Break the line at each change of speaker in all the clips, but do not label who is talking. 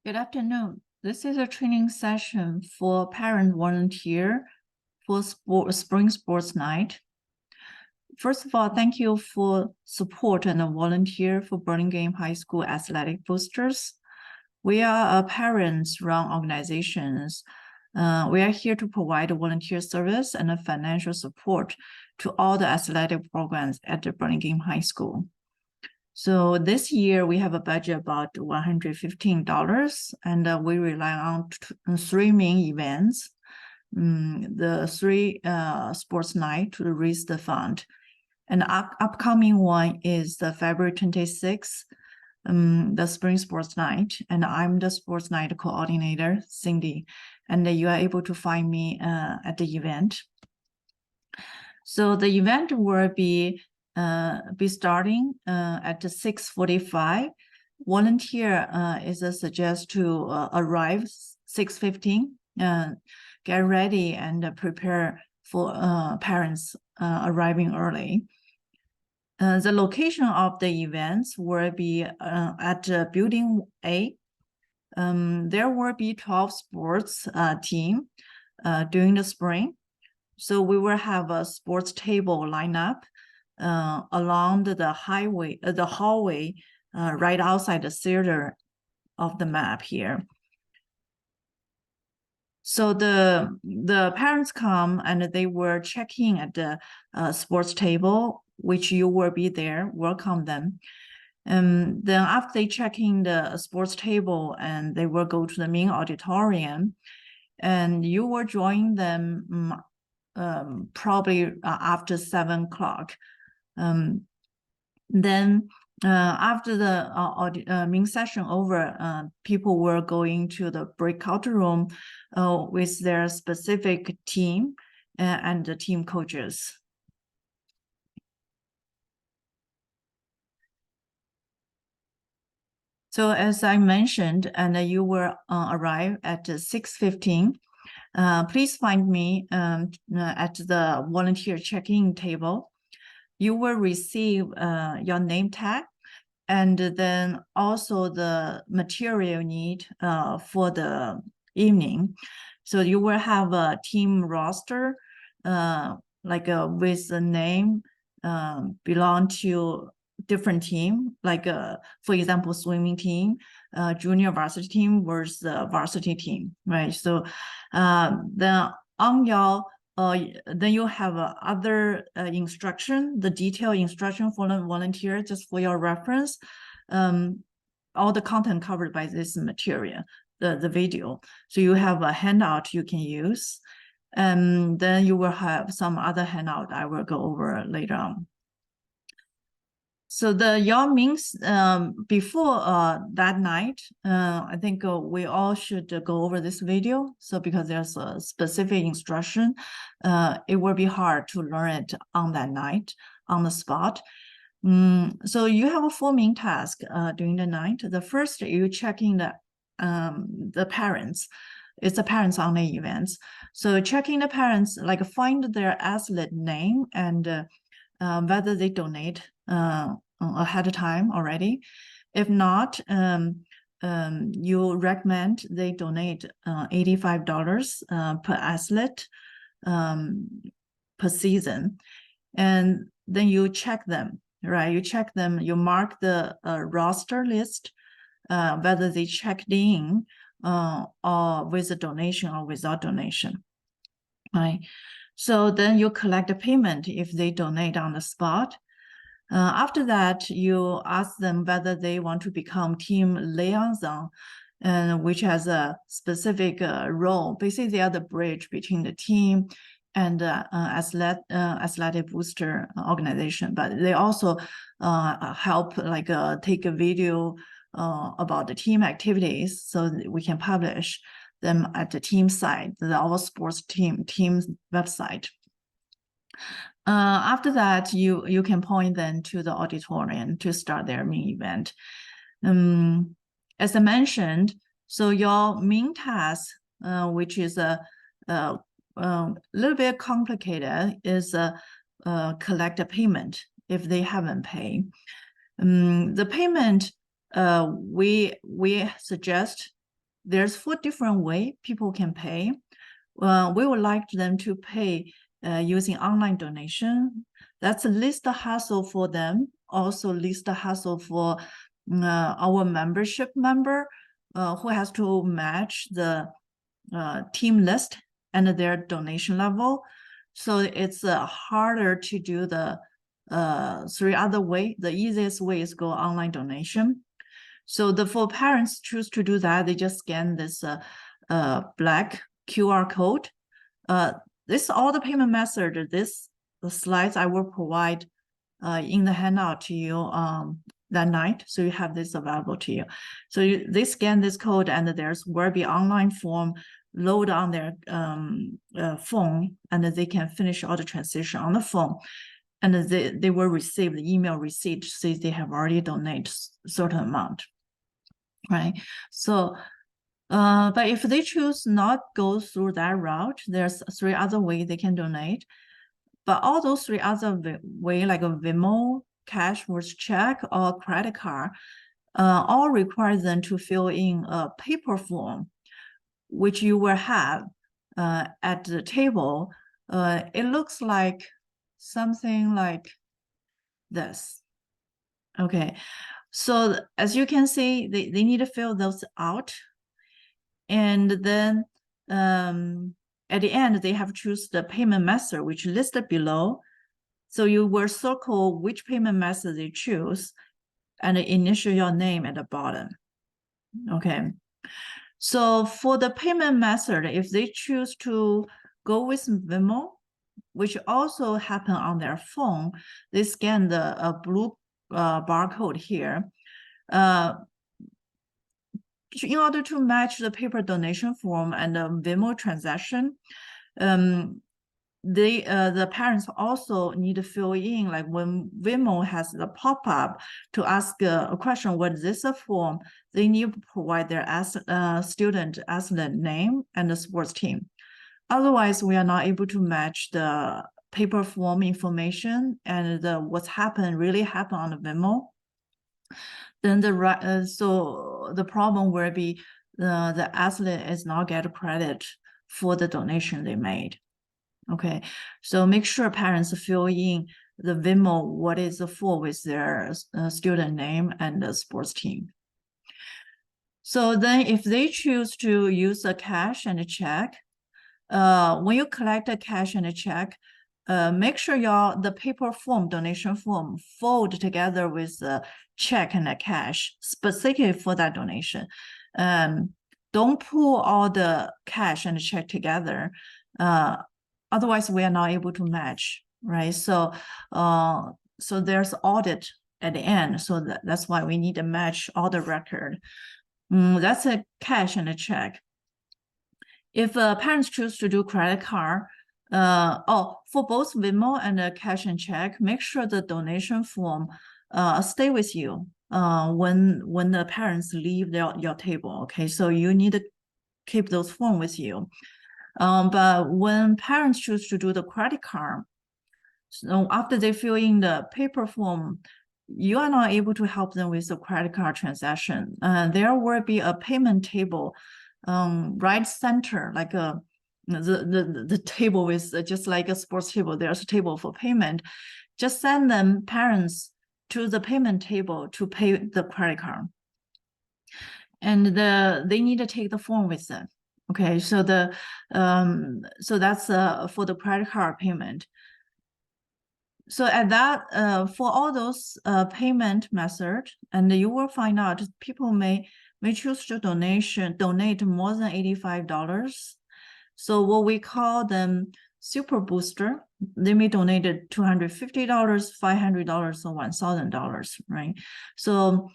Good afternoon. This is a training session for parent volunteer for spring sports night. First of all, thank you for support and volunteer for Burlingame High School Athletic Boosters. We are a parents-run organizations. We are here to provide volunteer service and financial support to all the athletic programs at the Burlingame High School. So this year we have a budget about $115, and we rely on three main events. The three sports night to raise the fund. And the upcoming one is the February 26th, the spring sports night. And I'm the sports night coordinator, Cindy. And you are able to find me at the event. So the event will be starting at 6:45. Volunteer is suggested to arrive 6:15. Get ready and prepare for parents arriving early. The location of the events will be at Building A. There will be 12 sports team during the spring. So we will have a sports table lineup along the hallway right outside the theater of the map here. So the parents come and they were checking at the sports table, which you will be there, welcome them. And then after they check in the sports table, and they will go to the main auditorium, and you will join them probably after 7 o'clock. Then after the main session over, people were going to the breakout room with their specific team and the team coaches. So as I mentioned, and you will arrive at 6:15. Please find me at the volunteer check-in table. You will receive your name tag, and then also the material you need for the evening. So you will have a team roster, with the name belong to different team, for example, swimming team, junior varsity team versus the varsity team, right? So then on your then you have other instruction, the detailed instruction for the volunteer, just for your reference. All the content covered by this material, the video. So you have a handout you can use, and then you will have some other handout I will go over later on. So your means before that night, I think we all should go over this video. So because there's a specific instruction, it will be hard to learn it on that night, on the spot. So you have a 4 main tasks during the night. The first, you checking the parents. It's the parents on the events. So checking the parents, like find their athlete name and whether they donate ahead of time already. If not, you recommend they donate $85 per athlete per season. And then you check them, right? You check them, you mark the roster list, whether they checked in or with a donation or without donation, right? So then you collect the payment if they donate on the spot. After that, you ask them whether they want to become team liaison, which has a specific role. Basically, they are the bridge between the team and athletic booster organization, but they also help take a video about the team activities so that we can publish them at the team site, our sports team's website. After that, you can point them to the auditorium to start their main event. As I mentioned, so your main task, which is a little bit complicated, is collect a payment if they haven't paid. The payment we suggest there's 4 different ways people can pay. We would like them to pay using online donation. That's least the hassle for them, also least the hassle for our membership member who has to match the team list and their donation level. So it's harder to do the 3 other way. The easiest way is go online donation. So for parents choose to do that, they just scan this black QR code. This is all the payment method. The slides I will provide in the handout to you that night. So you have this available to you. So they scan this code and will be online form load on their phone, and they can finish all the transaction on the phone. And they will receive the email receipt says they have already donated a certain amount, right? So, but if they choose not go through that route, there's 3 other ways they can donate. But all those 3 other ways, like a Venmo, cash with check, or credit card, all require them to fill in a paper form, which you will have at the table. It looks like something like this. Okay, so as you can see, they need to fill those out. And then at the end, they have to choose the payment method, which is listed below. So you will circle which payment method they choose and initial your name at the bottom. Okay. So for the payment method, if they choose to go with Venmo, which also happen on their phone, they scan the blue barcode here. In order to match the paper donation form and the Venmo transaction, the parents also need to fill in, like when Venmo has the pop-up to ask a question, what is this form? They need to provide their student athlete name and the sports team. Otherwise, we are not able to match the paper form information and what's really happened on the Venmo. Then so the problem will be the athlete is not get credit for the donation they made. Okay, so make sure parents fill in the Venmo what is for with their student name and the sports team. So then if they choose to use a cash and a check, when you collect a cash and a check, make sure the paper form, donation form, fold together with the check and the cash specifically for that donation. Don't pull all the cash and the check together. Otherwise, we are not able to match, right? So, so there's audit at the end. So that's why we need to match all the record. That's a cash and a check. If parents choose to do credit card, for both Venmo and cash and check, make sure the donation form stay with you when the parents leave your table. Okay, so you need to keep those forms with you. But when parents choose to do the credit card, so after they fill in the paper form, you are not able to help them with the credit card transaction. There will be a payment table right center, like the table with just like a sports table. There's a table for payment. Just send them parents to the payment table to pay the credit card, and they need to take the form with them. Okay, so so that's for the credit card payment. So at that, for all those payment methods, and you will find out people may choose to donate more than $85. So what we call them super booster, they may donate $250, $500, or $1,000, right? So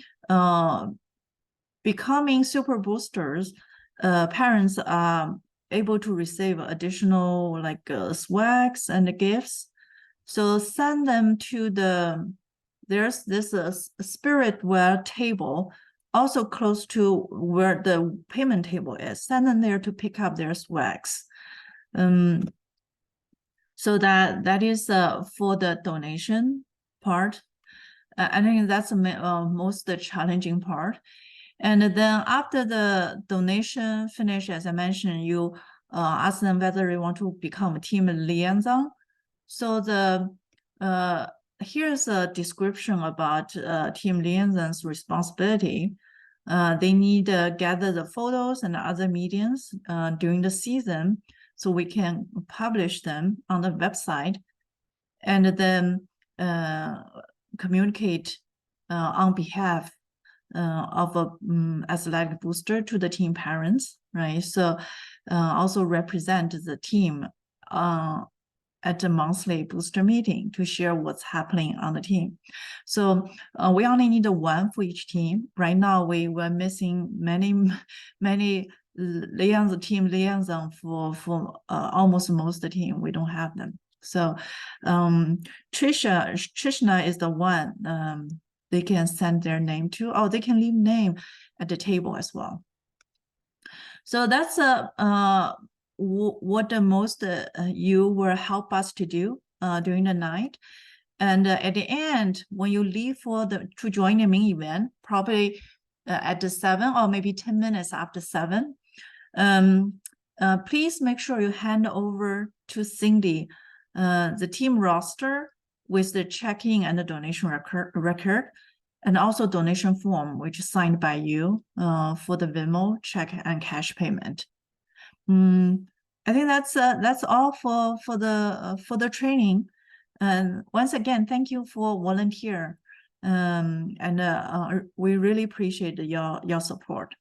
becoming super boosters, parents are able to receive additional like swags and gifts. So send them to there's this spiritware table also close to where the payment table is. Send them there to pick up their swags. So that is for the donation part. I think that's the most challenging part. And then after the donation finish, as I mentioned, you ask them whether they want to become a team liaison. So here's a description about team liaison's responsibility. They need to gather the photos and other mediums during the season so we can publish them on the website, and then communicate on behalf of a athletic booster to the team parents, right? So also represent the team at a monthly booster meeting to share what's happening on the team. So we only need one for each team. Right now, we were missing many team liaison for almost most of the team. We don't have them. So Trishna is the one they can send their name to. Oh, they can leave name at the table as well. So that's what the most you will help us to do during the night. And at the end, when you leave to join the main event, probably at the 7 or maybe 10 minutes after 7, please make sure you hand over to Cindy the team roster with the checking and the donation record, and also donation form, which is signed by you for the Venmo, check, and cash payment. I think that's all for the training. And once again, thank you for volunteer, and we really appreciate your support.